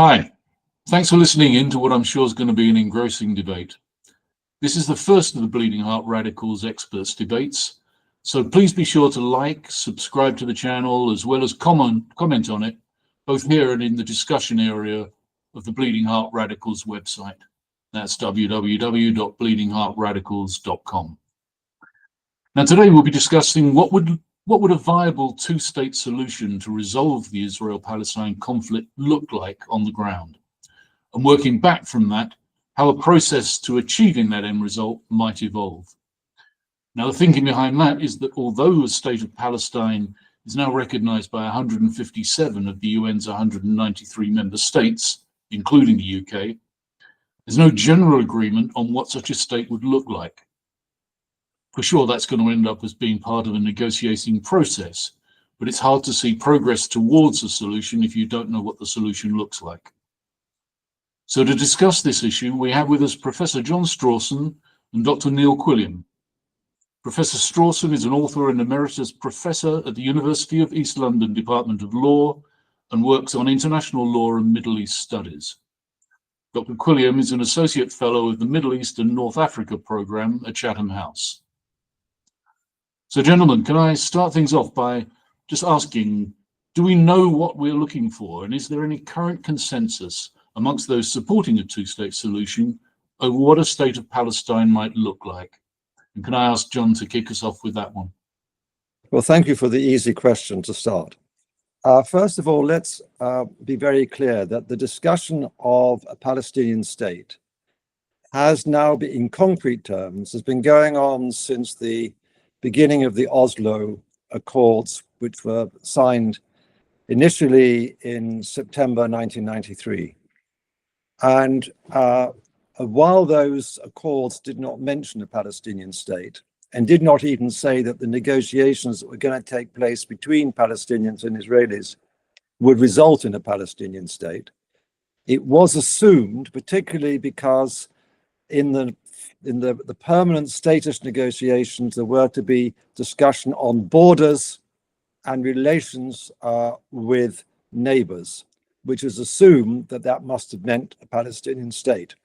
Hi, thanks for listening in to what I'm sure is going to be an engrossing debate. This is the first of the Bleeding Heart Radicals experts debates, so please be sure to like, subscribe to the channel, as well as comment on it, both here and in the discussion area of the Bleeding Heart Radicals website. That's www.bleedingheartradicals.com. Now today we'll be discussing what would a viable two-state solution to resolve the Israel-Palestine conflict look like on the ground, and working back from that, how a process to achieving that end result might evolve. Now, the thinking behind that is that although the state of Palestine is now recognized by 157 of the UN's 193 member states, including the UK, there's no general agreement on what such a state would look like. For sure, that's going to end up as being part of a negotiating process, but it's hard to see progress towards a solution if you don't know what the solution looks like. So to discuss this issue, we have with us Professor John Strawson and Dr. Neil Quilliam. Professor Strawson is an author and emeritus professor at the University of East London Department of Law and works on international law and Middle East studies. Dr. Quilliam is an associate fellow of the Middle East and North Africa program at Chatham House. So gentlemen, can I start things off by just asking, do we know what we're looking for? And is there any current consensus amongst those supporting a two-state solution over what a state of Palestine might look like? And can I ask John to kick us off with that one? Well, thank you for the easy question to start. First of all, let's be very clear that the discussion of a Palestinian state has now been, in concrete terms, has been going on since the beginning of the Oslo Accords, which were signed initially in September 1993. And while those accords did not mention a Palestinian state and did not even say that the negotiations that were going to take place between Palestinians and Israelis would result in a Palestinian state, it was assumed, particularly because in the permanent status negotiations, there were to be discussion on borders and relations with neighbors, which is assumed that that must have meant a Palestinian state.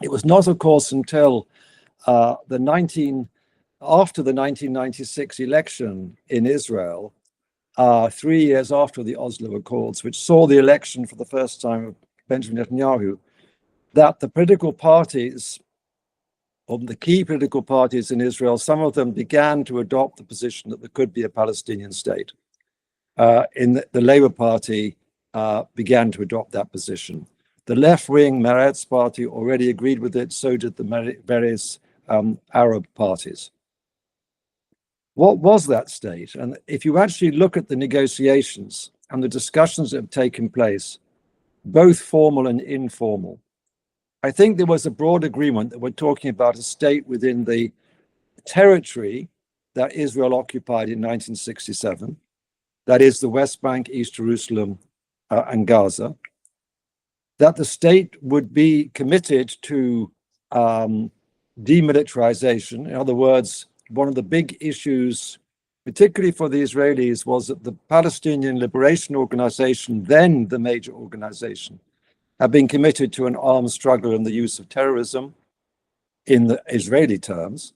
It was not, of course, until after the 1996 election in Israel, 3 years after the Oslo Accords, which saw the election for the first time of Benjamin Netanyahu, that the political parties, of the key political parties in Israel, some of them began to adopt the position that there could be a Palestinian state. The Labour Party began to adopt that position. The left-wing Meretz party already agreed with it, so did the various Arab parties. What was that state? And if you actually look at the negotiations and the discussions that have taken place, both formal and informal, I think there was a broad agreement that we're talking about a state within the territory that Israel occupied in 1967, that is the West Bank, East Jerusalem, and Gaza, that the state would be committed to demilitarization. In other words, one of the big issues, particularly for the Israelis, was that the Palestinian Liberation Organization, then the major organization, had been committed to an armed struggle and the use of terrorism in the Israeli terms.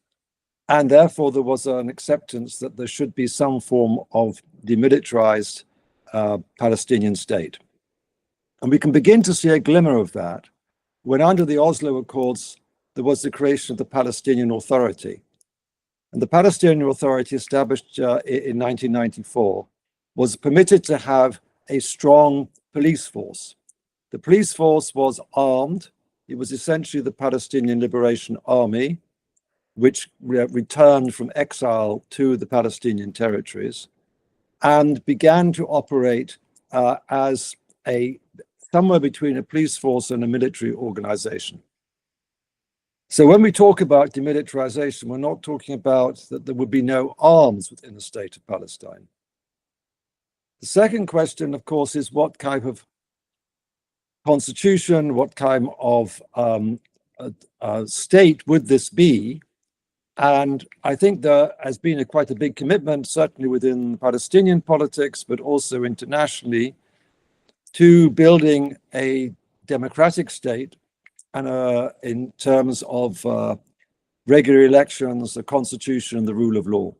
And therefore, there was an acceptance that there should be some form of demilitarized Palestinian state. And we can begin to see a glimmer of that when under the Oslo Accords, there was the creation of the Palestinian Authority. And the Palestinian Authority, established in 1994, was permitted to have a strong police force. The police force was armed. It was essentially the Palestinian Liberation Army, which returned from exile to the Palestinian territories and began to operate as somewhere between a police force and a military organization. So when we talk about demilitarization, we're not talking about that there would be no arms within the state of Palestine. The second question, of course, is what type of constitution, what kind of state would this be? And I think there has been quite a big commitment, certainly within Palestinian politics, but also internationally, to building a democratic state and in terms of regular elections, the constitution, and the rule of law.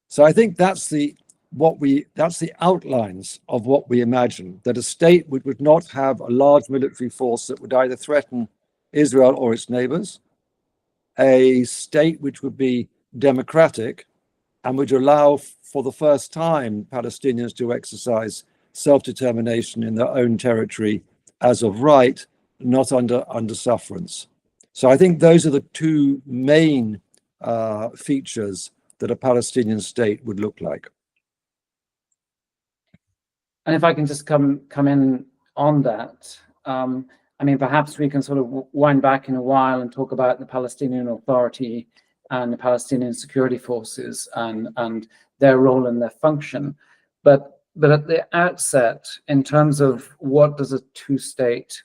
So I think that's the outlines of what we imagine, that a state would not have a large military force that would either threaten Israel or its neighbors, a state which would be democratic and would allow for the first time Palestinians to exercise self-determination in their own territory as of right, not under sufferance. So I think those are the two main features that a Palestinian state would look like. And if I can just come in on that, I mean, perhaps we can sort of wind back in a while and talk about the Palestinian Authority and the Palestinian security forces and their role and their function. But at the outset, in terms of what does a two-state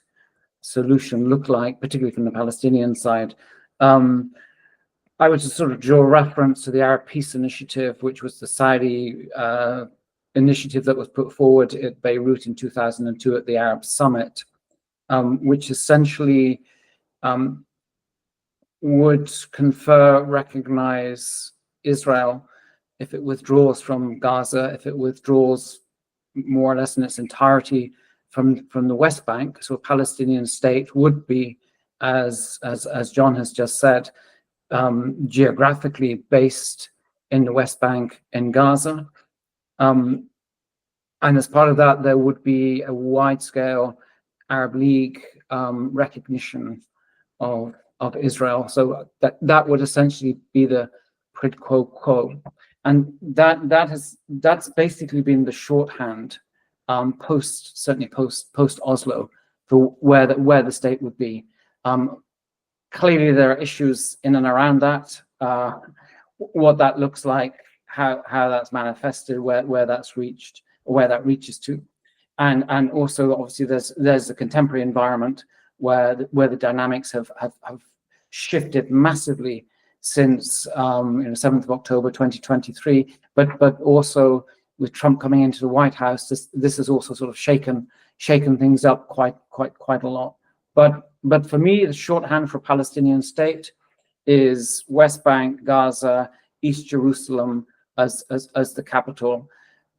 solution look like, particularly from the Palestinian side, I would just sort of draw reference to the Arab Peace Initiative, which was the Saudi initiative that was put forward at Beirut in 2002 at the Arab Summit, which essentially would recognize Israel if it withdraws from Gaza, if it withdraws more or less in its entirety from the West Bank. So a Palestinian state would be, as John has just said, geographically based in the West Bank in Gaza. And as part of that, there would be a wide-scale Arab League recognition of Israel. So that would essentially be the quid pro quo. And that's basically been the shorthand certainly post Oslo for where the state would be. Clearly, there are issues in and around that, what that looks like, how that's manifested, where that's reached, or where that reaches to, and also obviously there's a contemporary environment where the dynamics have shifted massively since 7th of October 2023, but also with Trump coming into the White House, this has also sort of shaken things up quite a lot. But for me, the shorthand for Palestinian state is West Bank, Gaza, East Jerusalem as the capital,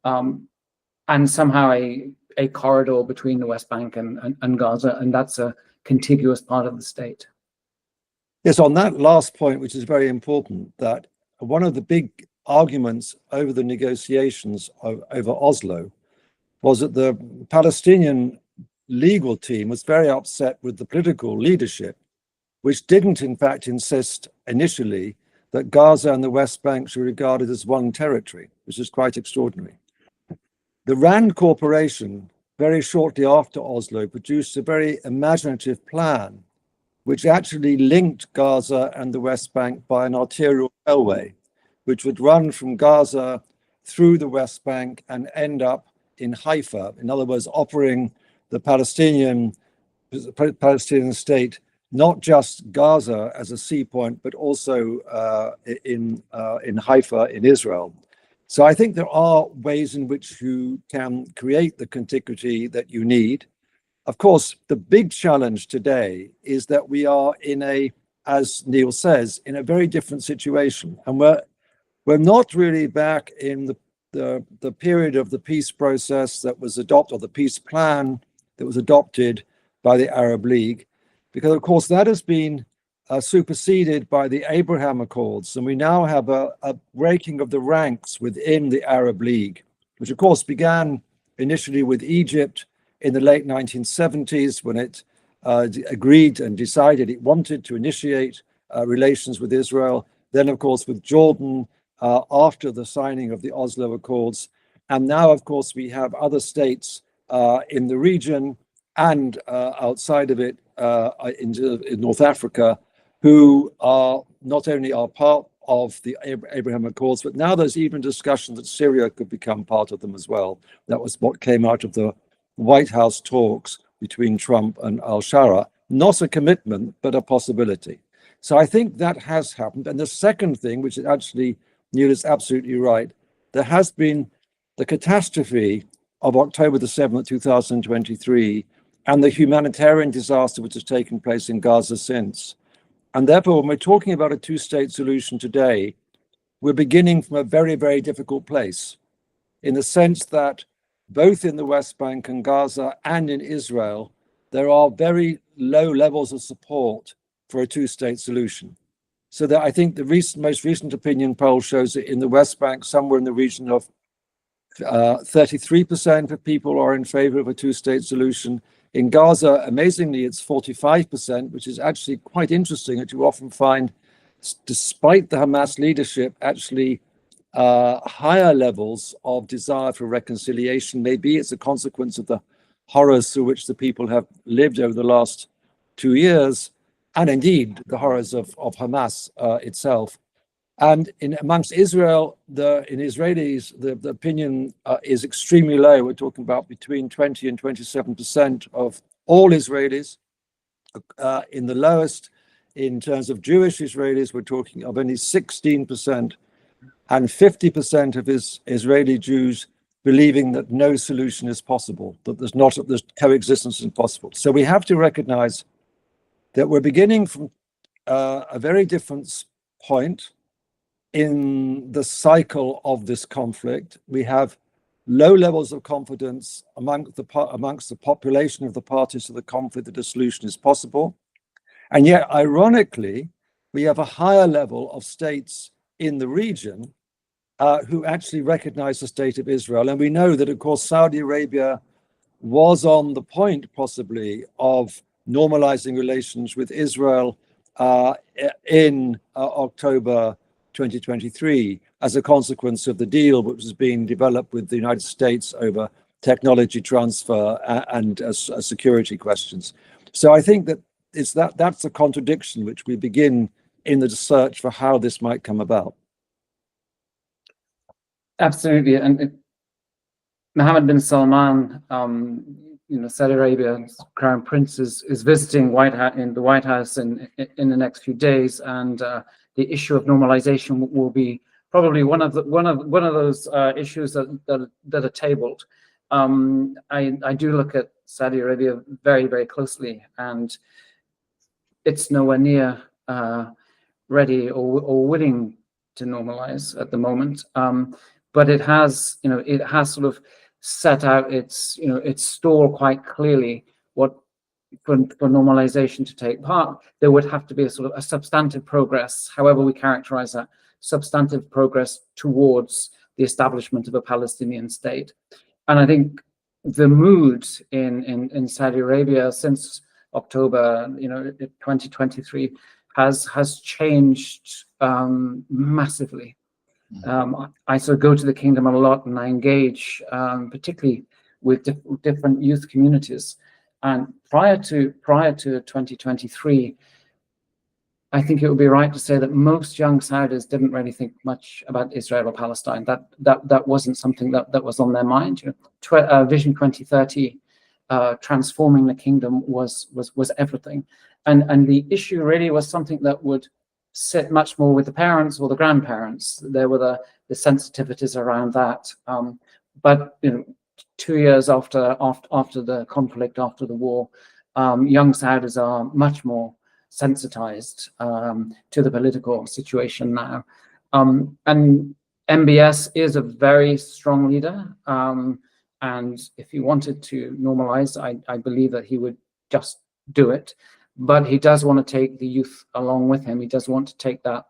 and somehow a corridor between the West Bank and Gaza, and that's a contiguous part of the state. Yes, on that last point, which is very important, that one of the big arguments over the negotiations over Oslo was that the Palestinian legal team was very upset with the political leadership, which didn't in fact insist initially that Gaza and the West Bank should be regarded as one territory, which is quite extraordinary. The RAND Corporation, very shortly after Oslo, produced a very imaginative plan which actually linked Gaza and the West Bank by an arterial railway, which would run from Gaza through the West Bank and end up in Haifa. In other words, offering the Palestinian state not just Gaza as a sea point, but also in Haifa in Israel. So I think there are ways in which you can create the contiguity that you need. Of course, the big challenge today is that we are as Neil says, in a very different situation. And we're not really back in the period of the peace process that was adopted, or the peace plan that was adopted by the Arab League, because of course that has been superseded by the Abraham Accords. And we now have a breaking of the ranks within the Arab League, which of course began initially with Egypt in the late 1970s, when it agreed and decided it wanted to initiate relations with Israel. Then, of course, with Jordan after the signing of the Oslo Accords. And now, of course, we have other states in the region and outside of it in North Africa, who are not only are part of the Abraham Accords, but now there's even discussion that Syria could become part of them as well. That was what came out of the White House talks between Trump and al-Shara. Not a commitment, but a possibility. So I think that has happened. And the second thing, which is actually, Neil is absolutely right, there has been the catastrophe of October the 7th, 2023, and the humanitarian disaster which has taken place in Gaza since. And therefore, when we're talking about a two-state solution today, we're beginning from a very, very difficult place, in the sense that both in the West Bank and Gaza and in Israel, there are very low levels of support for a two-state solution. So that I think the most recent opinion poll shows that in the West Bank, somewhere in the region of 33% of people are in favor of a two-state solution. In Gaza, amazingly, it's 45%, which is actually quite interesting that you often find, despite the Hamas leadership, actually higher levels of desire for reconciliation. Maybe it's a consequence of the horrors through which the people have lived over the last 2 years, and indeed the horrors of Hamas itself. And amongst Israel, in Israelis, the opinion is extremely low. We're talking about between 20 and 27% of all Israelis. In the lowest, in terms of Jewish Israelis, we're talking of only 16%, and 50% of Israeli Jews believing that no solution is possible, that there's coexistence is impossible. So we have to recognize that we're beginning from a very different point in the cycle of this conflict. We have low levels of confidence amongst the population of the parties to the conflict that a solution is possible. And yet, ironically, we have a higher level of states in the region who actually recognize the state of Israel. And we know that, of course, Saudi Arabia was on the point, possibly, of normalizing relations with Israel in October 2023 as a consequence of the deal which was being developed with the United States over technology transfer and security questions. So I think that that's a contradiction which we begin in the search for how this might come about. Absolutely, and Mohammed bin Salman, Saudi Arabia's Crown Prince, is visiting the White House in the next few days, and the issue of normalization will be probably one of those issues that are tabled. I do look at Saudi Arabia very, very closely, and it's nowhere near ready or willing to normalize at the moment. But it has sort of set out its stall quite clearly. What for normalization to take part, there would have to be a substantive progress, however we characterize that, substantive progress towards the establishment of a Palestinian state. And I think the mood in Saudi Arabia since October 2023 has changed massively. I sort of go to the kingdom a lot, and I engage particularly with different youth communities. And prior to 2023, I think it would be right to say that most young Saudis didn't really think much about Israel or Palestine. That wasn't something that was on their mind. Vision 2030, transforming the kingdom was everything, and the issue really was something that would sit much more with the parents or the grandparents. There were the sensitivities around that. But 2 years after the conflict, after the war, young Saudis are much more sensitized to the political situation now. And MBS is a very strong leader. And if he wanted to normalize, I believe that he would just do it. But he does want to take the youth along with him. He does want to take that,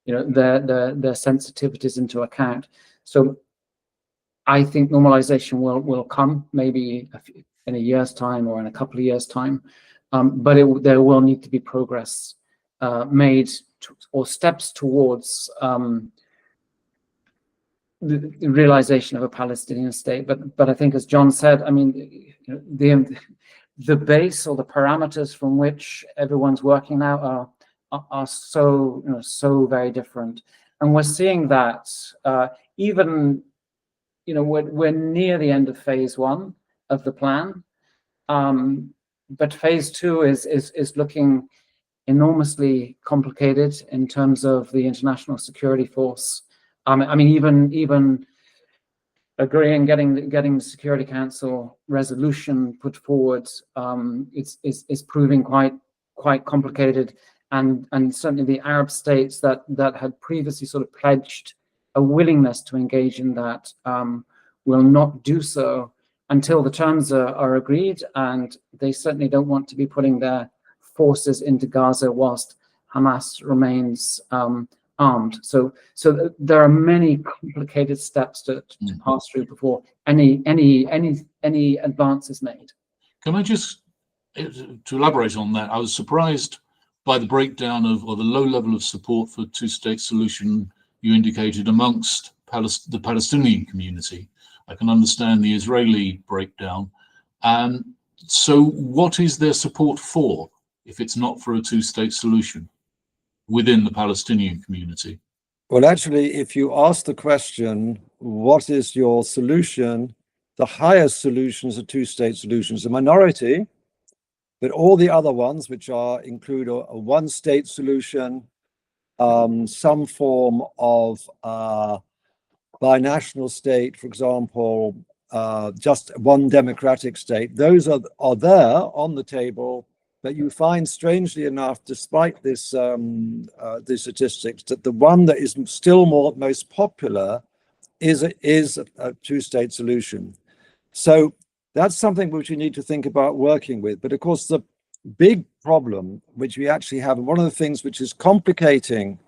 their sensitivities into account. So I think normalization will come maybe in a year's time or in a couple of years' time. But there will need to be progress made or steps towards the realization of a Palestinian state. But I think, as John said, I mean, the base or the parameters from which everyone's working now are so very different, and we're seeing that even we're near the end of phase 1 of the plan, but phase 2 is looking enormously complicated in terms of the international security force. I mean, even agreeing, getting the Security Council resolution put forward is proving quite complicated, and certainly the Arab states that had previously sort of pledged a willingness to engage in that will not do so until the terms are agreed, and they certainly don't want to be putting their forces into Gaza whilst Hamas remains armed. So there are many complicated steps to pass through before any advance is made. Can I just, to elaborate on that, I was surprised by the breakdown of, or the low level of support for two-state solution you indicated amongst the Palestinian community. I can understand the Israeli breakdown. So what is their support for if it's not for a two-state solution within the Palestinian community? Well, actually, if you ask the question, what is your solution? The highest solution is a two-state solution. It's a minority, but all the other ones, which include a one-state solution, some form of binational state, for example, just one democratic state, those are there on the table. But you find, strangely enough, despite this these statistics, that the one that is still most popular is a two-state solution. So that's something which we need to think about working with. But of course, the big problem which we actually have, and one of the things which is complicating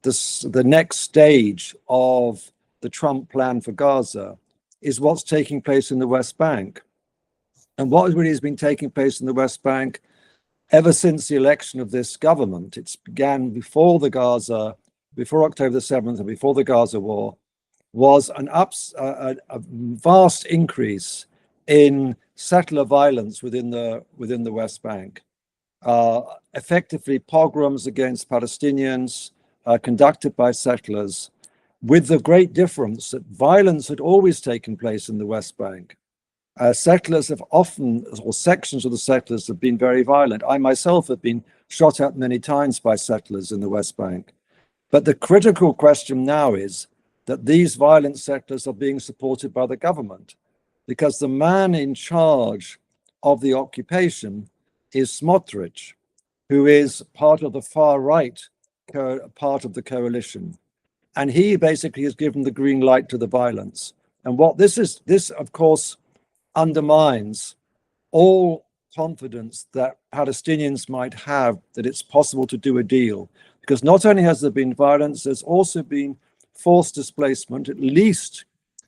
the next stage of the Trump plan for Gaza, is what's taking place in the West Bank. And what really has been taking place in the West Bank ever since the election of this government, it began before October the 7th and before the Gaza war, was a vast increase in settler violence within the West Bank. Effectively pogroms against Palestinians conducted by settlers, with the great difference that violence had always taken place in the West Bank. Settlers have often, or sections of the settlers have been very violent. I myself have been shot at many times by settlers in the West Bank. But the critical question now is that these violent settlers are being supported by the government, because the man in charge of the occupation is Smotrich, who is part of the far right part of the coalition. And he basically has given the green light to the violence. And what this of course undermines all confidence that Palestinians might have that it's possible to do a deal. Because not only has there been violence, there's also been forced displacement. At least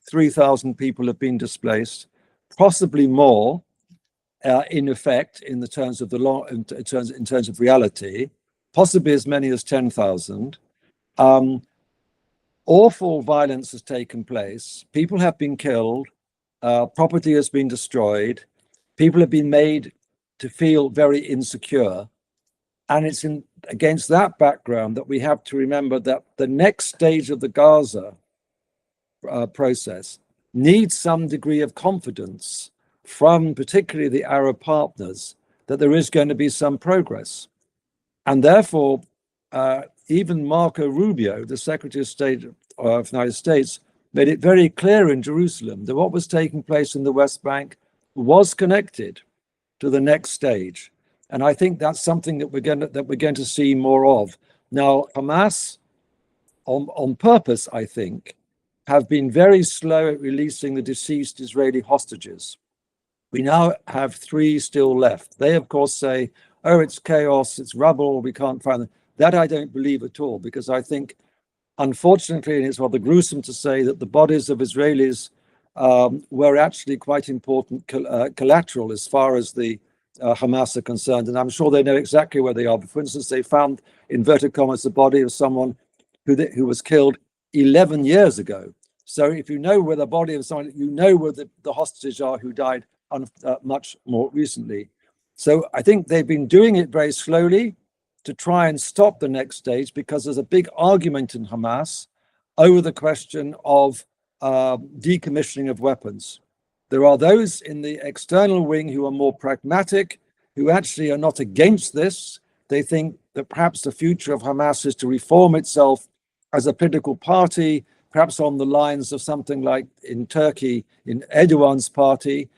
3,000 people have been displaced, possibly more, in effect, in the terms of the law, in terms of reality, possibly as many as 10,000. Awful violence has taken place. People have been killed. Property has been destroyed. People have been made to feel very insecure. And it's against that background that we have to remember that the next stage of the Gaza process needs some degree of confidence from particularly the Arab partners that there is going to be some progress. And therefore, even Marco Rubio, the Secretary of State of the United States, made it very clear in Jerusalem that what was taking place in the West Bank was connected to the next stage. And I think that's something that we're going to see more of. Now, Hamas, on purpose, I think, have been very slow at releasing the deceased Israeli hostages. We now have 3 still left. They, of course, say, oh, it's chaos, it's rubble, we can't find them. That I don't believe at all, because I think, unfortunately, and it's rather gruesome to say that the bodies of Israelis were actually quite important collateral as far as the Hamas are concerned. And I'm sure they know exactly where they are. But for instance, they found, inverted commas, the body of someone who was killed 11 years ago. So if you know where the body of someone, you know where the hostages are who died much more recently. So I think they've been doing it very slowly to try and stop the next stage, because there's a big argument in Hamas over the question of decommissioning of weapons. There are those in the external wing who are more pragmatic, who actually are not against this. They think that perhaps the future of Hamas is to reform itself as a political party, perhaps on the lines of something like in Turkey, in Erdogan's party,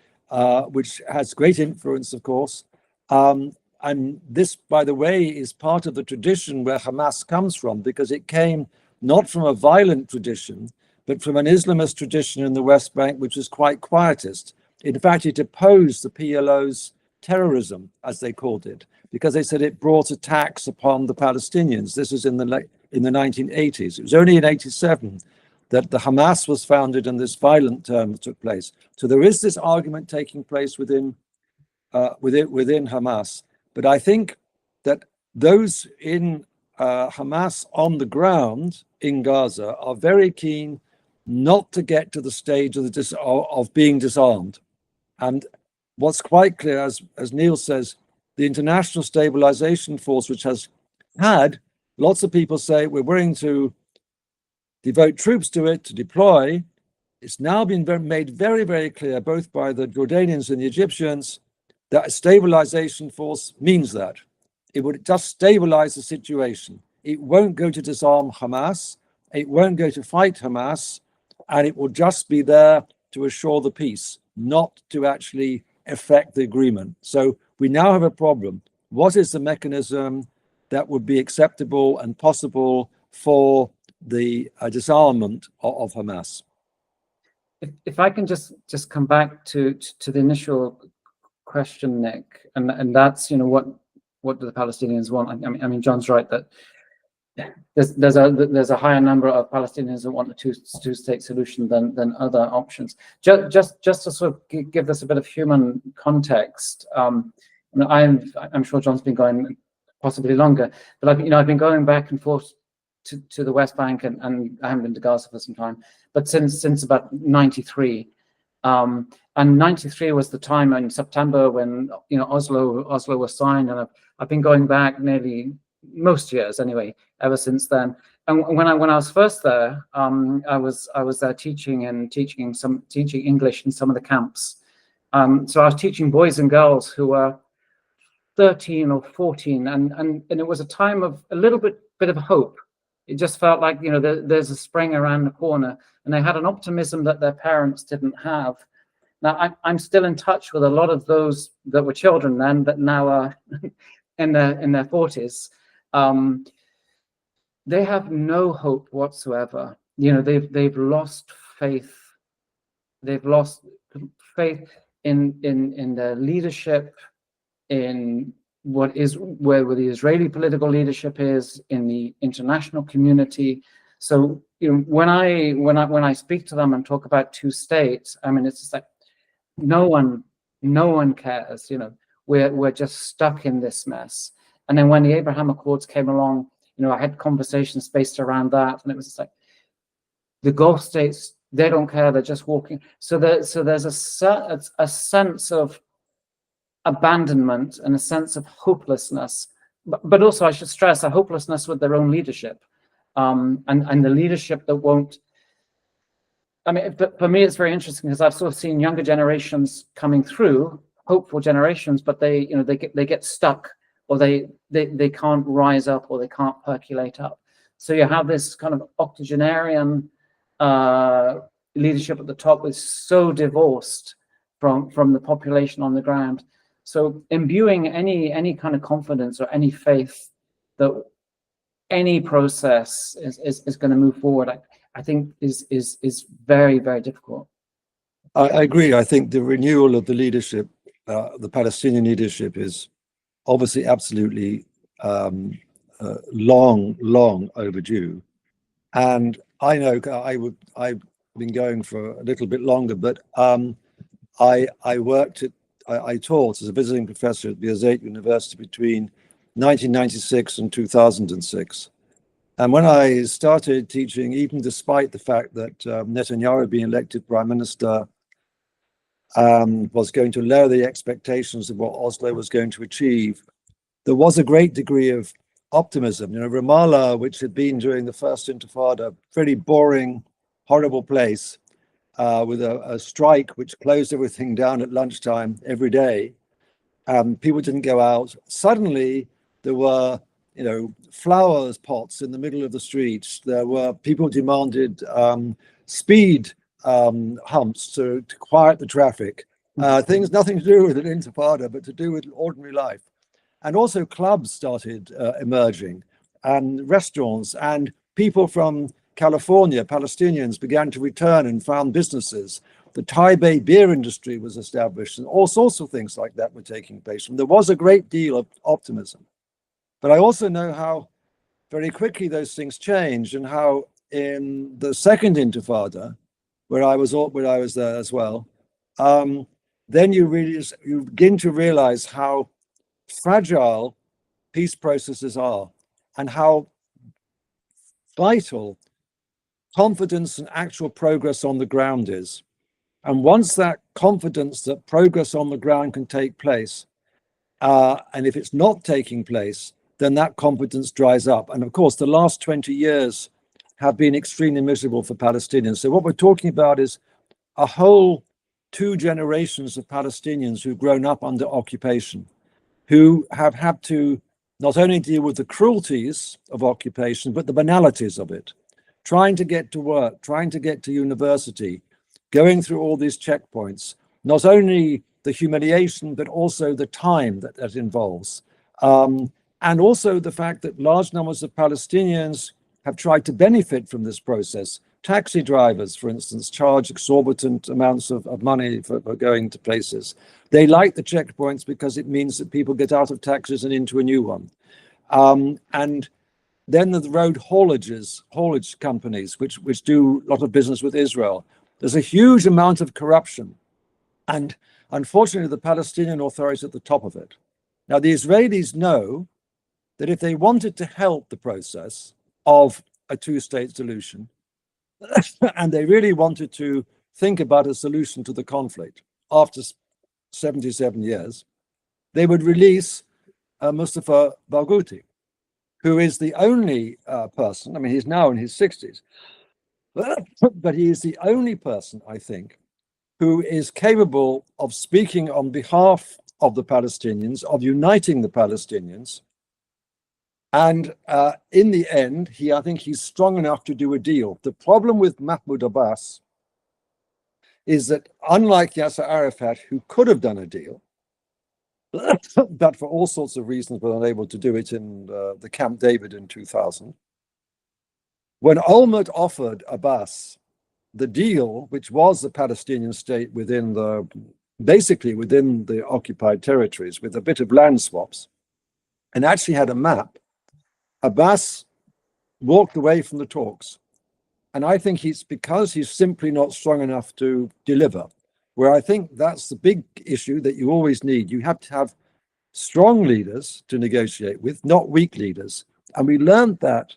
which has great influence, of course. And this, by the way, is part of the tradition where Hamas comes from, because it came not from a violent tradition, but from an Islamist tradition in the West Bank, which was quite quietist. In fact, it opposed the PLO's terrorism, as they called it, because they said it brought attacks upon the Palestinians. This was in the 1980s. It was only in 87 that the Hamas was founded and this violent term took place. So there is this argument taking place within Hamas. But I think that those in Hamas on the ground in Gaza are very keen not to get to the stage of being disarmed. And what's quite clear, as Neil says, the International Stabilization Force, which has had lots of people say we're willing to devote troops to it, to deploy, it's now been made very, very clear, both by the Jordanians and the Egyptians, that a stabilization force means that. It would just stabilize the situation. It won't go to disarm Hamas, it won't go to fight Hamas, and it will just be there to assure the peace, not to actually effect the agreement. So we now have a problem. What is the mechanism that would be acceptable and possible for the disarmament of Hamas? If I can just come back to the initial question, Nick, and that's, you know, what do the Palestinians want? I mean, John's right that there's a higher number of Palestinians that want a two-state solution than other options. Just to sort of give this a bit of human context. I'm sure John's been going possibly longer, but I've been going back and forth to the West Bank, and I haven't been to Gaza for some time, but since about 93. And 93 was the time in September when, you know, Oslo was signed, and I've been going back nearly most years anyway ever since then. And when I was first there, I was there teaching English in some of the camps. So I was teaching boys and girls who were 13 or 14, and it was a time of a little bit of hope. It just felt like, you know, there's a spring around the corner, and they had an optimism that their parents didn't have. Now, I'm still in touch with a lot of those that were children then, but now are in their 40s. They have no hope whatsoever. You know, they've lost faith. They've lost faith in their leadership, in where the Israeli political leadership is, in the international community. So, you know, when I speak to them and talk about two states, I mean, it's just like no one cares. You know, we're just stuck in this mess. And then when the Abraham Accords came along, you know, I had conversations based around that, and it was just like the Gulf states, they don't care, they're just walking. So there's a sense of abandonment and a sense of hopelessness, but also, I should stress, a hopelessness with their own leadership, and the leadership that won't. I mean, but for me, it's very interesting because I've sort of seen younger generations coming through, hopeful generations, but they get stuck, or they can't rise up, or they can't percolate up. So you have this kind of octogenarian leadership at the top is so divorced from the population on the ground. So imbuing any kind of confidence or any faith that any process is going to move forward, I think is very, very difficult. I agree. I think the renewal of the leadership, the Palestinian leadership, is obviously absolutely long overdue. And I know I've been going for a little bit longer, but I taught as a visiting professor at Birzeit University between 1996 and 2006. And when I started teaching, even despite the fact that Netanyahu being elected prime minister was going to lower the expectations of what Oslo was going to achieve, there was a great degree of optimism. You know, Ramallah, which had been during the first Intifada, pretty boring, horrible place, with a strike which closed everything down at lunchtime every day. People didn't go out. Suddenly, there were flowers pots in the middle of the streets. There were people demanded speed humps to quiet the traffic. Things nothing to do with an intifada, but to do with ordinary life. And also clubs started emerging, and restaurants, and people from California, Palestinians, began to return and found businesses. The Taipei beer industry was established, and all sorts of things like that were taking place. And there was a great deal of optimism. But I also know how very quickly those things changed, and how in the second Intifada, where I was there as well, then you begin to realize how fragile peace processes are, and how vital confidence and actual progress on the ground is. And once that confidence that progress on the ground can take place, and if it's not taking place, then that confidence dries up. And of course, the last 20 years have been extremely miserable for Palestinians. So what we're talking about is a whole 2 generations of Palestinians who've grown up under occupation, who have had to not only deal with the cruelties of occupation, but the banalities of it. Trying to get to work, trying to get to university, going through all these checkpoints, not only the humiliation, but also the time that involves. And also the fact that large numbers of Palestinians have tried to benefit from this process. Taxi drivers, for instance, charge exorbitant amounts of money for going to places. They like the checkpoints because it means that people get out of taxis and into a new one. And then the road haulage companies, which do a lot of business with Israel. There's a huge amount of corruption. And unfortunately, the Palestinian Authority is at the top of it. Now, the Israelis know that if they wanted to help the process of a 2-state solution, and they really wanted to think about a solution to the conflict after 77 years, they would release Mustafa Barghouti, who is the only person, I mean, he's now in his 60s, but he is the only person, I think, who is capable of speaking on behalf of the Palestinians, of uniting the Palestinians. And in the end, I think he's strong enough to do a deal. The problem with Mahmoud Abbas is that, unlike Yasser Arafat, who could have done a deal, but for all sorts of reasons were unable to do it in the Camp David in 2000, when Olmert offered Abbas the deal, which was the Palestinian state basically within the occupied territories with a bit of land swaps, and actually had a map, Abbas walked away from the talks. And I think it's because he's simply not strong enough to deliver, where I think that's the big issue that you always need. You have to have strong leaders to negotiate with, not weak leaders. And we learned that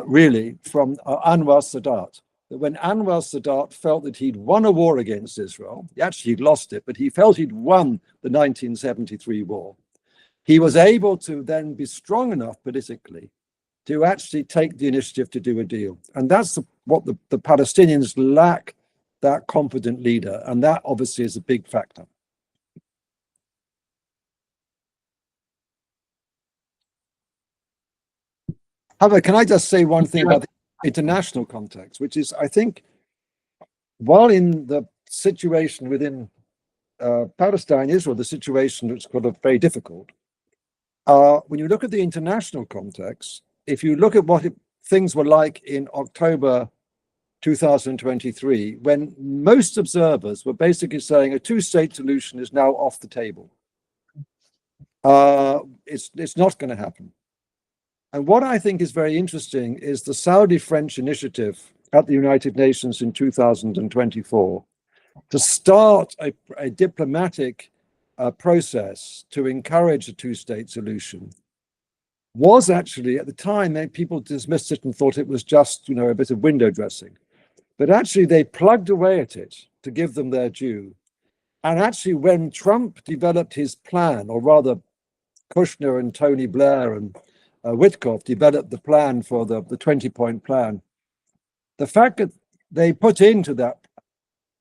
really from Anwar Sadat, that when Anwar Sadat felt that he'd won a war against Israel, actually he'd lost it, but he felt he'd won the 1973 war. He was able to then be strong enough politically to actually take the initiative to do a deal. And that's what the Palestinians lack, that confident leader. And that obviously is a big factor. However, can I just say one thing about the international context, which is, I think, while in the situation within Palestine, Israel, the situation is kind of very difficult. When you look at the international context, if you look at what things were like in October 2023, when most observers were basically saying a 2-state solution is now off the table. It's not going to happen. And what I think is very interesting is the Saudi-French initiative at the United Nations in 2024 to start a diplomatic process to encourage a 2-state solution. Was actually, at the time, people dismissed it and thought it was just, a bit of window dressing. But actually, they plugged away at it to give them their due. And actually, when Trump developed his plan, or rather Kushner and Tony Blair and Witkoff developed the plan for the 20-point plan, the fact that they put into that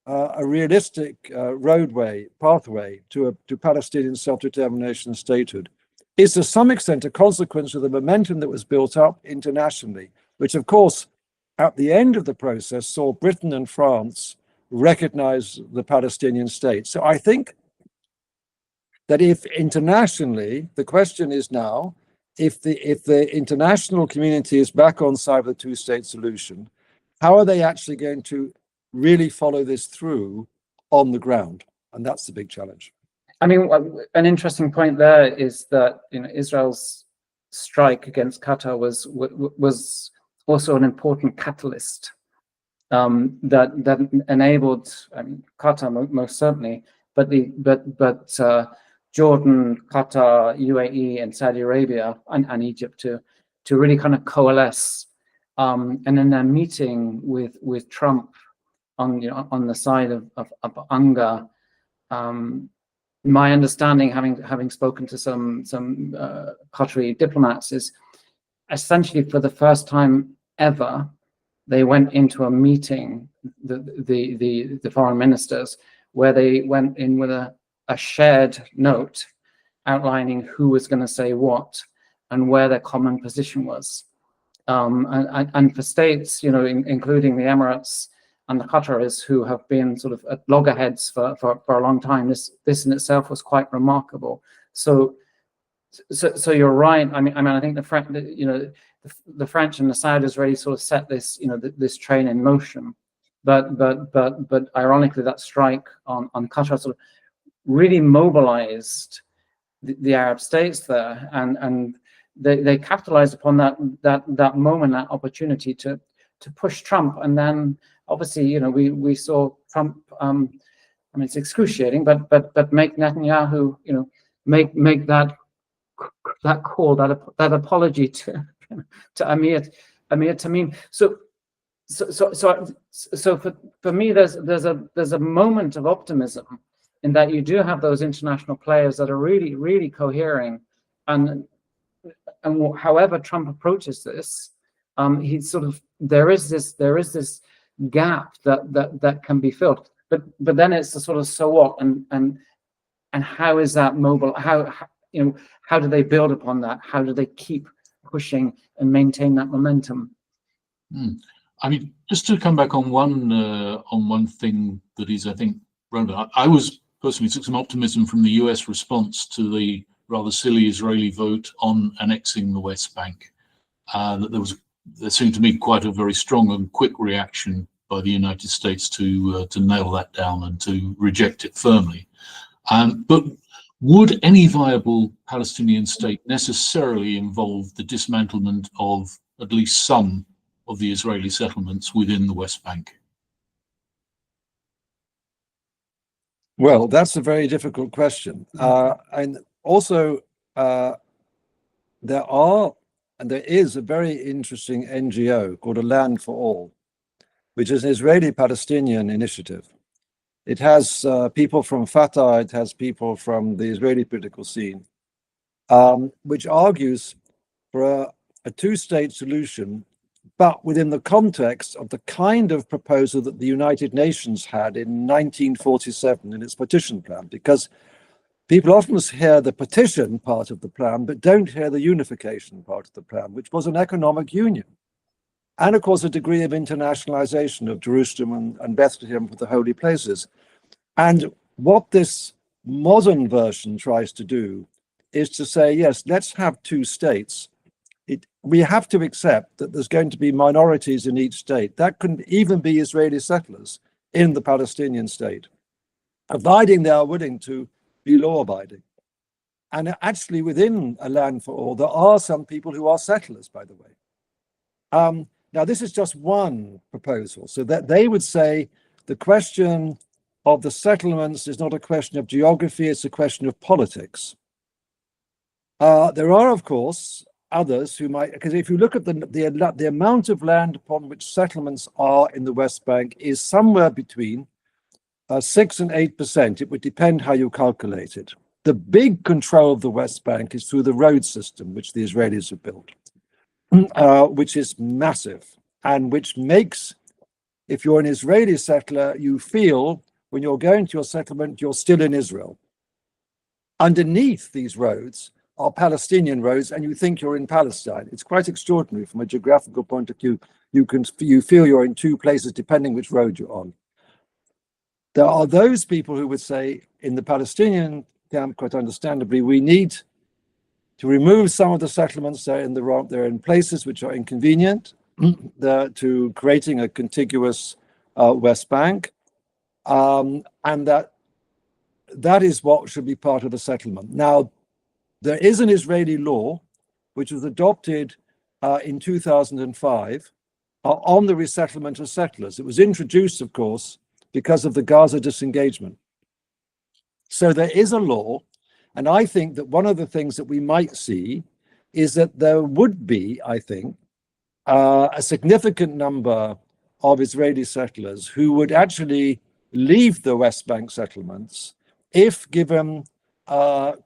a realistic pathway to Palestinian self-determination and statehood is to some extent a consequence of the momentum that was built up internationally, which of course, at the end of the process, saw Britain and France recognize the Palestinian state. So I think that if internationally, the question is now, if the international community is back on side of the two-state solution, how are they actually going to really follow this through on the ground? And that's the big challenge. I mean, an interesting point there is that, you know, Israel's strike against Qatar was also an important catalyst that enabled, I mean, Qatar most certainly, but Jordan, Qatar, UAE, and Saudi Arabia and Egypt to really kind of coalesce, and in their meeting with Trump on the side of UNGA. My understanding, having spoken to some Qatari diplomats, is essentially for the first time ever, they went into a meeting, the foreign ministers, where they went in with a shared note outlining who was going to say what and where their common position was. And for states, you know, including the Emirates and the Qataris, who have been sort of at loggerheads for a long time, this in itself was quite remarkable. So you're right. I mean, I think the French and the Saudis really sort of set this, you know, this train in motion. But ironically, that strike on Qatar sort of really mobilized the Arab states there, and they capitalized upon that moment, that opportunity to push Trump. And then obviously, you know, we saw Trump. I mean, it's excruciating, but make Netanyahu, you know, make that call, that apology to Amir Tamim. So for me, there's a moment of optimism in that you do have those international players that are really, really cohering, and however Trump approaches this, he's sort of, there is this gap that can be filled, but then it's the sort of so what, and how is that mobile? How you know, how do they build upon that? How do they keep pushing and maintain that momentum? I mean, just to come back on one thing that is, I think, relevant. I was personally took some optimism from the US response to the rather silly Israeli vote on annexing the West Bank. That there seemed to me quite a very strong and quick reaction by the United States to nail that down and to reject it firmly. But would any viable Palestinian state necessarily involve the dismantlement of at least some of the Israeli settlements within the West Bank? Well, that's a very difficult question. And also, there is a very interesting NGO called A Land for All, which is an Israeli-Palestinian initiative. It has people from Fatah, it has people from the Israeli political scene, which argues for a two-state solution, but within the context of the kind of proposal that the United Nations had in 1947 in its partition plan, because people often hear the partition part of the plan, but don't hear the unification part of the plan, which was an economic union. And of course, a degree of internationalization of Jerusalem and Bethlehem for the holy places. And what this modern version tries to do is to say, yes, let's have two states. We have to accept that there's going to be minorities in each state. That can even be Israeli settlers in the Palestinian state, providing they are willing to be law-abiding. And actually within A Land for All, there are some people who are settlers, by the way. Now, this is just one proposal, so that they would say the question of the settlements is not a question of geography, it's a question of politics. There are, of course, others who might, because if you look at the amount of land upon which settlements are in the West Bank is somewhere between 6 and 8%. It would depend how you calculate it. The big control of the West Bank is through the road system, which the Israelis have built, which is massive, and which makes, if you're an Israeli settler, you feel when you're going to your settlement, you're still in Israel. Underneath these roads are Palestinian roads and you think you're in Palestine. It's quite extraordinary from a geographical point of view. You feel you're in two places depending which road you're on. There are those people who would say in the Palestinian camp, quite understandably, we need to remove some of the settlements. They're in places which are inconvenient to creating a contiguous West Bank, and that is what should be part of the settlement. Now, there is an Israeli law which was adopted in 2005 on the resettlement of settlers. It was introduced, of course, because of the Gaza disengagement. So there is a law, and I think that one of the things that we might see is that there would be, I think, a significant number of Israeli settlers who would actually leave the West Bank settlements if given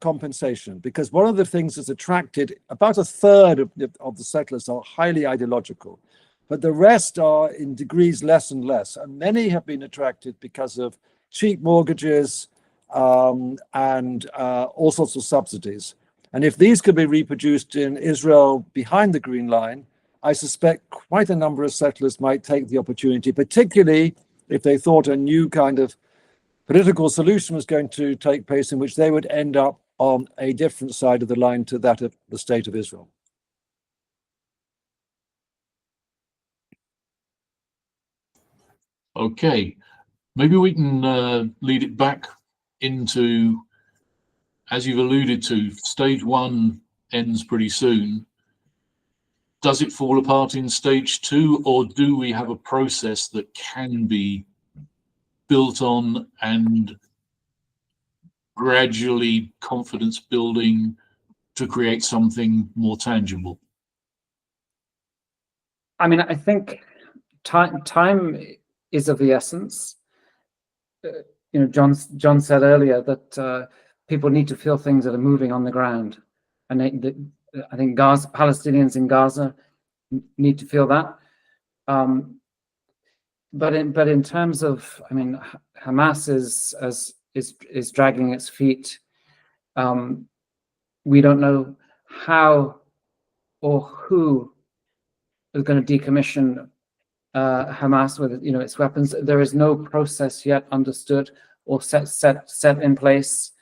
compensation, because one of the things that's attracted about a third of the settlers are highly ideological, but the rest are in degrees less and less, and many have been attracted because of cheap mortgages and all sorts of subsidies. And if these could be reproduced in Israel behind the Green Line, I suspect quite a number of settlers might take the opportunity, particularly if they thought a new kind of political solution was going to take place in which they would end up on a different side of the line to that of the state of Israel. Okay, maybe we can lead it back into, as you've alluded to, stage one ends pretty soon. Does it fall apart in stage two, or do we have a process that can be built on and gradually confidence building to create something more tangible? I mean, I think time is of the essence. John said earlier that people need to feel things that are moving on the ground, and I think Palestinians in Gaza need to feel that. But in terms of, I mean, Hamas is dragging its feet. We don't know how or who is going to decommission Hamas with its weapons. There is no process yet understood or set in place.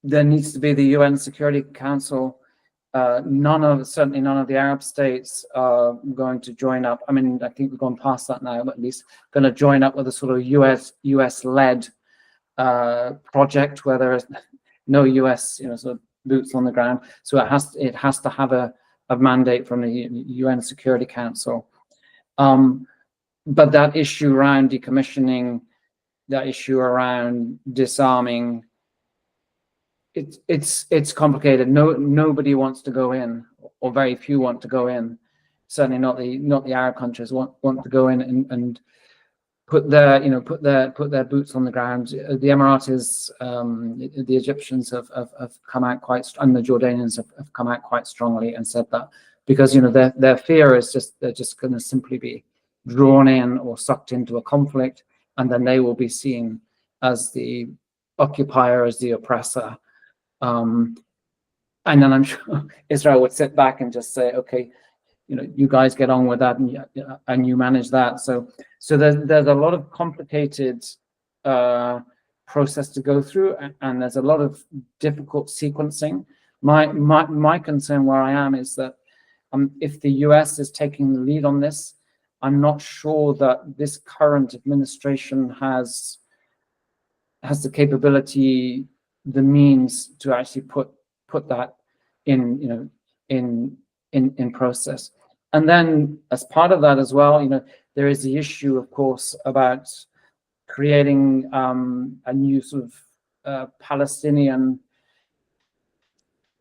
There needs to be the UN Security Council. Certainly none of the Arab states are going to join up. I mean, I think we've gone past that now, but at least going to join up with a sort of US-led project where there is no US, sort of boots on the ground. So it has to have a mandate from the UN Security Council. But that issue around decommissioning, that issue around disarming, it's complicated. Nobody wants to go in, or very few want to go in. Certainly not the Arab countries want to go in and put their boots on the ground. The Emiratis, the Egyptians have come out and the Jordanians have come out quite strongly and said that, because their fear is they're just going to simply be drawn in or sucked into a conflict, and then they will be seen as the occupier, as the oppressor. And then I'm sure Israel would sit back and just say, okay, you guys get on with that and you manage that. So there's a lot of complicated process to go through, and there's a lot of difficult sequencing. My concern where I am is that if the US is taking the lead on this, I'm not sure that this current administration has the capability, the means to actually put that in process. And then as part of that as well, there is the issue, of course, about creating a new sort of Palestinian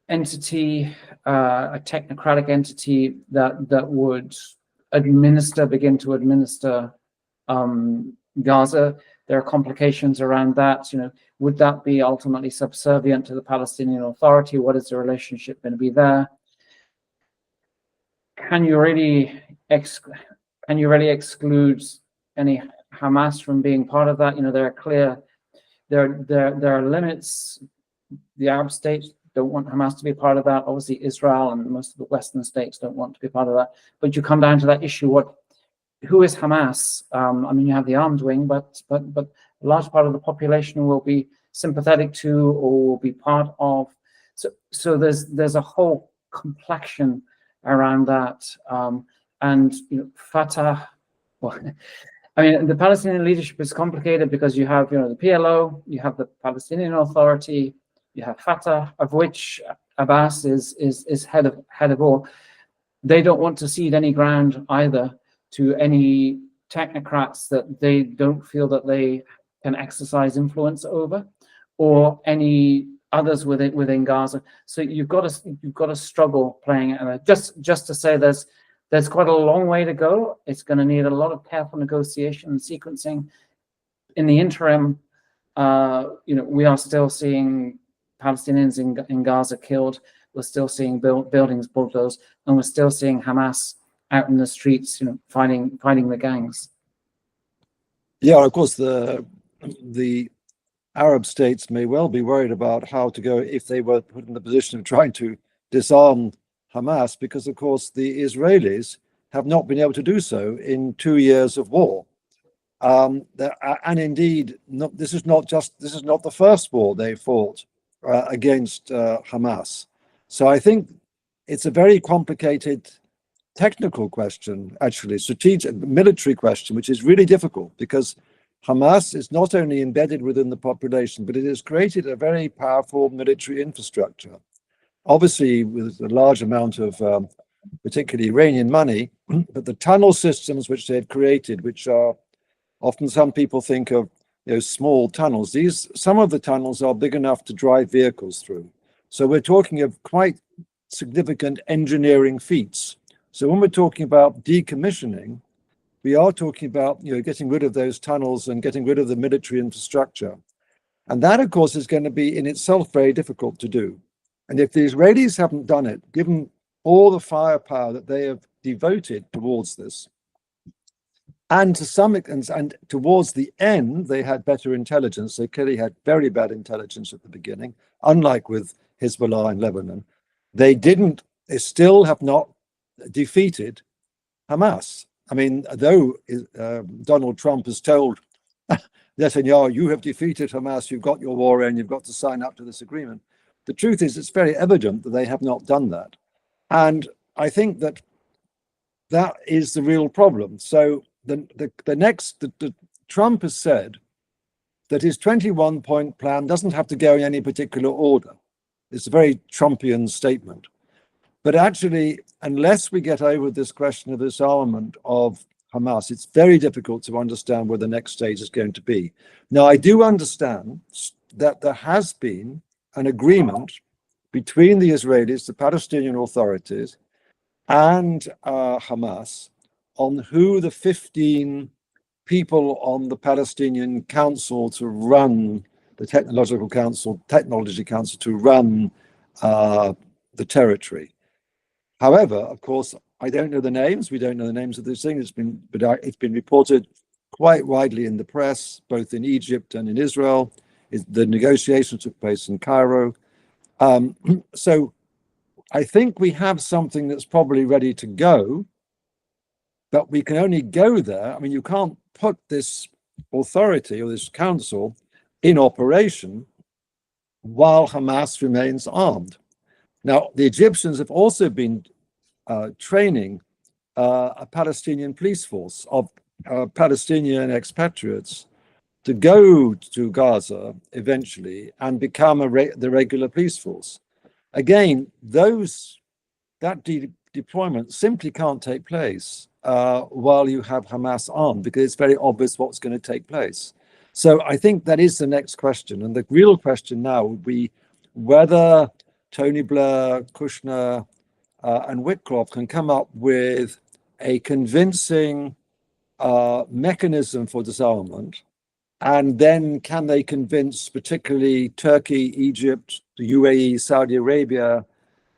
entity, a technocratic entity that would begin to administer Gaza. There are complications around that. Would that be ultimately subservient to the Palestinian Authority? What is the relationship going to be there? Can you really exclude any Hamas from being part of that? There are limits the Arab states don't want Hamas to be part of that. Obviously, Israel and most of the Western states don't want to be part of that. But you come down to that issue: who is Hamas? I mean, you have the armed wing, but a large part of the population will be sympathetic to or will be part of. So there's a whole complexion around that, and Fatah. Well, I mean, the Palestinian leadership is complicated because you have the PLO, you have the Palestinian Authority, you have Fatah, of which Abbas is head of all. They don't want to cede any ground either to any technocrats that they don't feel that they can exercise influence over, or any others within Gaza. So you've got to struggle playing it. Just to say there's quite a long way to go. It's going to need a lot of careful negotiation and sequencing. In the interim, we are still seeing Palestinians in Gaza killed. We're still seeing buildings bulldozed, and we're still seeing Hamas out in the streets, fighting the gangs. Yeah, of course, the Arab states may well be worried about how to go if they were put in the position of trying to disarm Hamas, because of course the Israelis have not been able to do so in 2 years of war. And indeed, this is not the first war they fought against Hamas. So I think it's a very complicated technical question, actually, strategic military question, which is really difficult because Hamas is not only embedded within the population, but it has created a very powerful military infrastructure, obviously with a large amount of particularly Iranian money, but the tunnel systems which they've created, which are often some people think of small tunnels. Some of the tunnels are big enough to drive vehicles through. So we're talking of quite significant engineering feats. So when we're talking about decommissioning, we are talking about getting rid of those tunnels and getting rid of the military infrastructure. And that, of course, is going to be in itself very difficult to do. And if the Israelis haven't done it, given all the firepower that they have devoted towards this, and to some and towards the end, they had better intelligence. They clearly had very bad intelligence at the beginning, unlike with Hezbollah in Lebanon. They still have not defeated Hamas. I mean, though Donald Trump has told Netanyahu, you have defeated Hamas, you've got your war end, you've got to sign up to this agreement. The truth is, it's very evident that they have not done that. And I think that is the real problem. So Trump has said that his 21-point plan doesn't have to go in any particular order. It's a very Trumpian statement. But actually, unless we get over this question of disarmament of Hamas, it's very difficult to understand where the next stage is going to be. Now, I do understand that there has been an agreement between the Israelis, the Palestinian authorities, and Hamas on who the 15 people on the Palestinian Council to run the Technology Council to run the territory. However, of course, I don't know the names. We don't know the names of these things. It's been reported quite widely in the press, both in Egypt and in Israel. The negotiations took place in Cairo. So I think we have something that's probably ready to go, but we can only go there. I mean, you can't put this authority or this council in operation while Hamas remains armed. Now, the Egyptians have also been training a Palestinian police force of Palestinian expatriates to go to Gaza eventually and become the regular police force. Again, that deployment simply can't take place while you have Hamas armed, because it's very obvious what's going to take place. So I think that is the next question. And the real question now would be whether Tony Blair, Kushner, and Witkoff can come up with a convincing mechanism for disarmament. And then can they convince particularly Turkey, Egypt, the UAE, Saudi Arabia,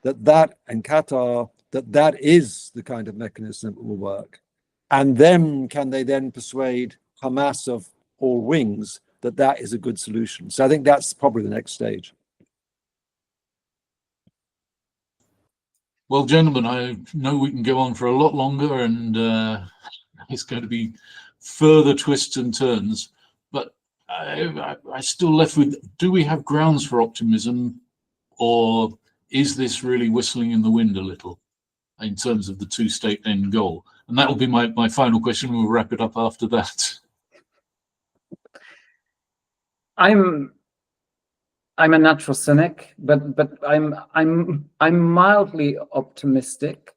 and Qatar, that is the kind of mechanism that will work? And then can they then persuade Hamas of all wings that is a good solution? So I think that's probably the next stage. Well, gentlemen, I know we can go on for a lot longer, and it's going to be further twists and turns. But I still left with: do we have grounds for optimism, or is this really whistling in the wind a little in terms of the two-state end goal? And that will be my final question. We'll wrap it up after that. I'm a natural cynic, but I'm mildly optimistic.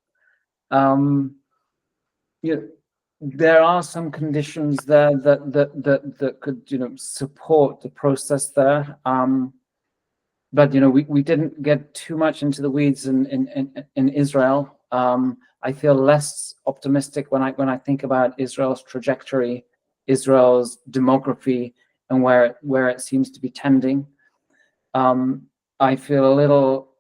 There are some conditions there that could support the process there. But we didn't get too much into the weeds in Israel. I feel less optimistic when I think about Israel's trajectory, Israel's demography, and where it seems to be tending. I feel a little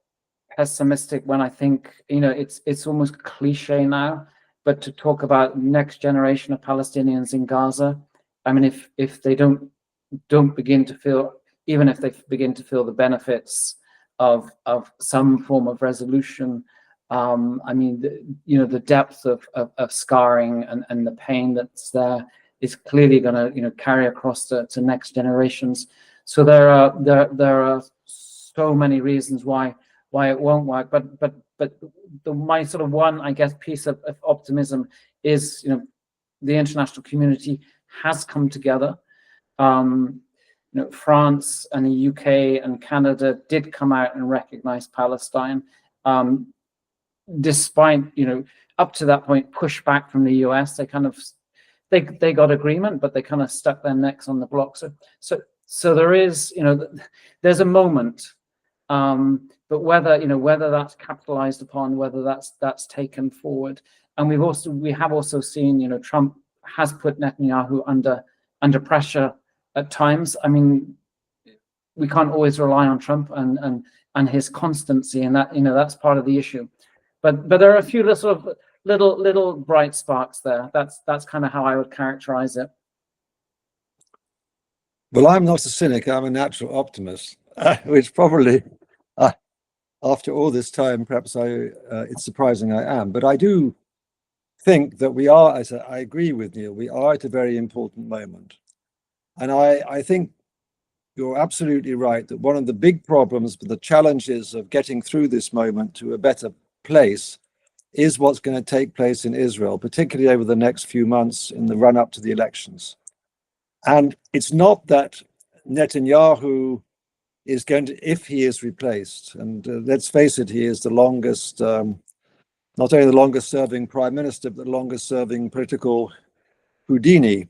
pessimistic when I think, it's almost cliche now, but to talk about next generation of Palestinians in Gaza. I mean, if they don't begin to feel, even if they begin to feel the benefits of some form of resolution, I mean, the depth of scarring and the pain that's there is clearly going to carry across to next generations. So there are so many reasons why it won't work. But my sort of one, I guess, piece of optimism is the international community has come together. France and the UK and Canada did come out and recognize Palestine, despite up to that point pushback from the US. They kind of they got agreement, but they kind of stuck their necks on the block. So there is there's a moment, but whether that's capitalized upon, whether that's taken forward, and we have also seen Trump has put Netanyahu under pressure at times. I mean, we can't always rely on Trump and his constancy, and that's part of the issue. But there are a few little bright sparks there. That's kind of how I would characterize it. Well, I'm not a cynic. I'm a natural optimist, which probably, after all this time, perhaps it's surprising I am. But I do think that we are, as I agree with Neil, we are at a very important moment. And I think you're absolutely right that one of the big problems, the challenges of getting through this moment to a better place is what's going to take place in Israel, particularly over the next few months in the run-up to the elections. And it's not that Netanyahu is going to, if he is replaced, and let's face it, he is the longest, not only the longest serving prime minister, but the longest serving political Houdini.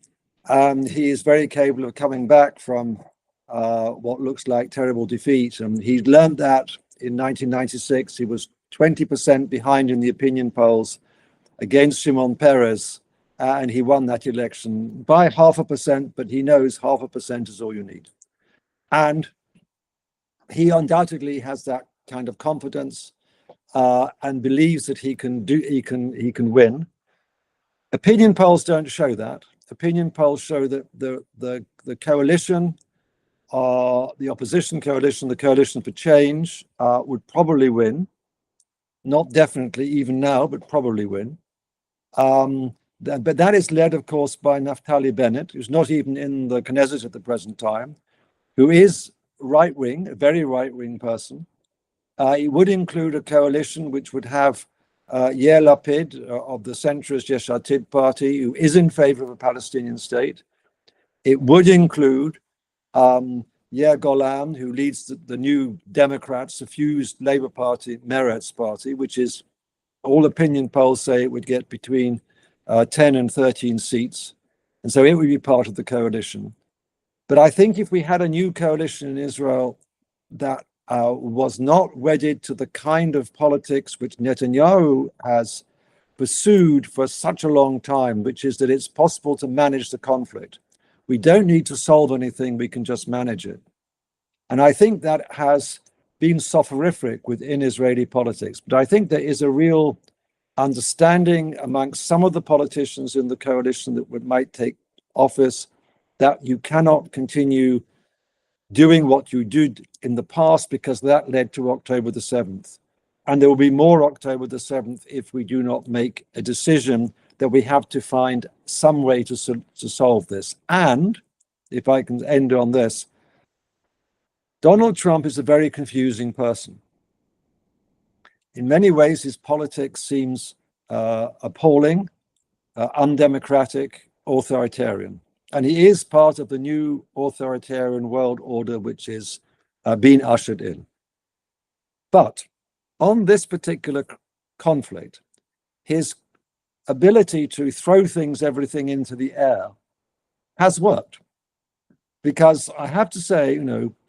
He is very capable of coming back from what looks like terrible defeat. And he learned that in 1996. He was 20% behind in the opinion polls against Shimon Peres, and he won that election by 0.5%, but he knows 0.5% is all you need. And he undoubtedly has that kind of confidence and believes that he can win. Opinion polls don't show that. Opinion polls show that the coalition, the opposition coalition, the coalition for change, would probably win. Not definitely even now, but probably win. But that is led, of course, by Naftali Bennett, who's not even in the Knesset at the present time, who is right-wing, a very right-wing person. It would include a coalition which would have Yair Lapid of the centrist Yesh Atid party, who is in favor of a Palestinian state. It would include Yair Golan, who leads the new Democrats, suffused Labour Party, Meretz party, which is, all opinion polls say it would get between 10 and 13 seats. And so it would be part of the coalition. But I think if we had a new coalition in Israel that was not wedded to the kind of politics which Netanyahu has pursued for such a long time, which is that it's possible to manage the conflict. We don't need to solve anything, we can just manage it. And I think that has been soporific within Israeli politics. But I think there is a real understanding amongst some of the politicians in the coalition that might take office that you cannot continue doing what you did in the past, because that led to October the 7th. And there will be more October the 7th if we do not make a decision that we have to find some way to solve this. And if I can end on this, Donald Trump is a very confusing person. In many ways, his politics seems appalling, undemocratic, authoritarian. And he is part of the new authoritarian world order, which is being ushered in. But on this particular conflict, his ability to throw everything into the air has worked. Because I have to say,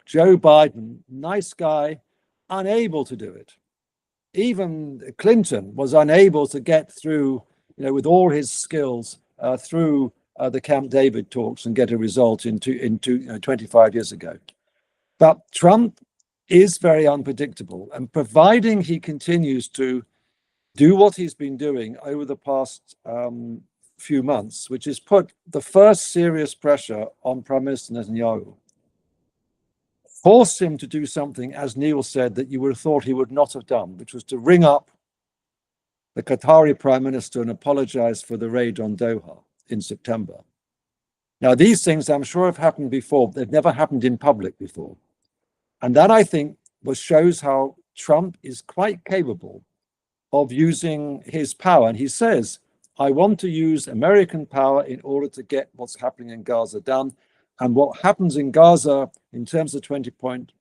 Joe Biden, nice guy, unable to do it. Even Clinton was unable to get through, with all his skills, through the Camp David talks and get a result in 25 years ago. But Trump is very unpredictable, and providing he continues to do what he's been doing over the past few months, which is put the first serious pressure on Prime Minister Netanyahu, force him to do something, as Neil said, that you would have thought he would not have done, which was to ring up the Qatari Prime Minister and apologize for the raid on Doha in September. Now, these things I'm sure have happened before. They've never happened in public before. And that, I think, shows how Trump is quite capable of using his power. And he says, I want to use American power in order to get what's happening in Gaza done. And what happens in Gaza in terms of 20-point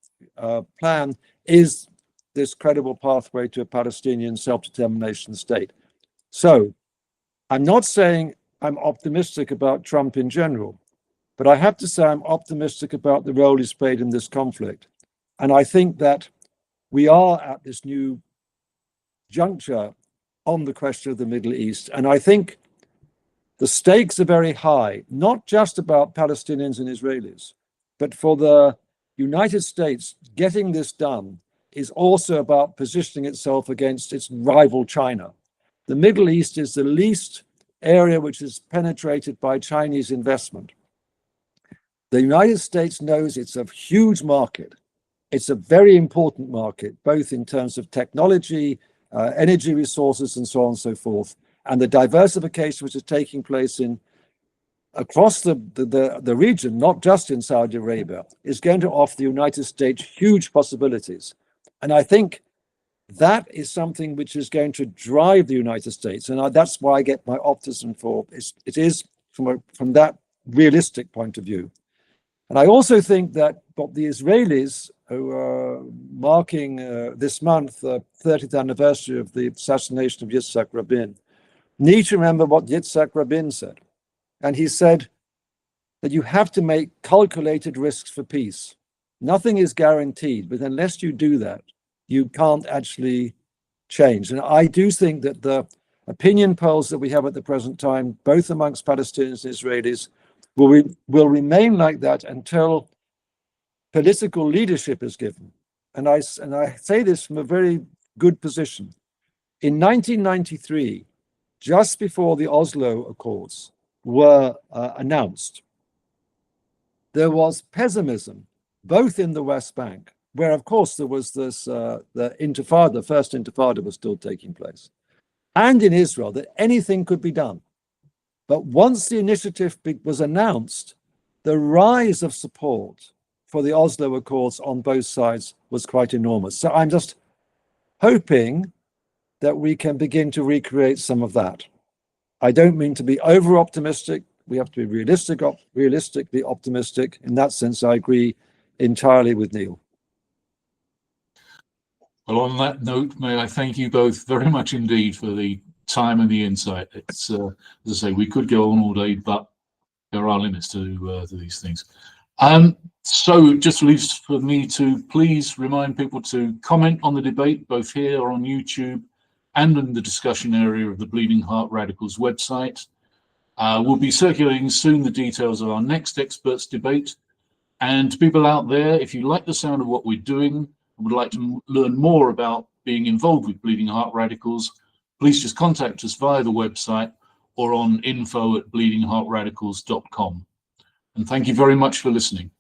plan is this credible pathway to a Palestinian self-determination state. So I'm not saying I'm optimistic about Trump in general, but I have to say I'm optimistic about the role he's played in this conflict. And I think that we are at this new juncture on the question of the Middle East. And I think the stakes are very high, not just about Palestinians and Israelis, but for the United States getting this done is also about positioning itself against its rival China. The Middle East is the least area which is penetrated by Chinese investment. The United States knows it's a huge market. It's a very important market, both in terms of technology, energy resources, and so on and so forth. And the diversification which is taking place across the region, not just in Saudi Arabia, is going to offer the United States huge possibilities. And I think that is something which is going to drive the United States. And that's why I get my optimism for it is from that realistic point of view. And I also think that what the Israelis, who are marking this month the 30th anniversary of the assassination of Yitzhak Rabin, need to remember what Yitzhak Rabin said. And he said that you have to make calculated risks for peace. Nothing is guaranteed, but unless you do that, you can't actually change. And I do think that the opinion polls that we have at the present time, both amongst Palestinians and Israelis, will remain like that until political leadership is given. And I say this from a very good position. In 1993, just before the Oslo Accords were announced, there was pessimism, both in the West Bank, where of course there was this, the Intifada, the first Intifada was still taking place, and in Israel, that anything could be done. But once the initiative was announced, the rise of support for the Oslo Accords on both sides was quite enormous. So I'm just hoping that we can begin to recreate some of that. I don't mean to be over-optimistic. We have to be realistically optimistic. In that sense, I agree entirely with Neil. Well, on that note, may I thank you both very much indeed for the time and the insight. It's, as I say, we could go on all day, but there are limits to these things. So it just leaves for me to please remind people to comment on the debate, both here or on YouTube and in the discussion area of the Bleeding Heart Radicals website. We'll be circulating soon the details of our next experts debate. And to people out there, if you like the sound of what we're doing and would like to learn more about being involved with Bleeding Heart Radicals, please just contact us via the website or on info@bleedingheartradicals.com. And thank you very much for listening.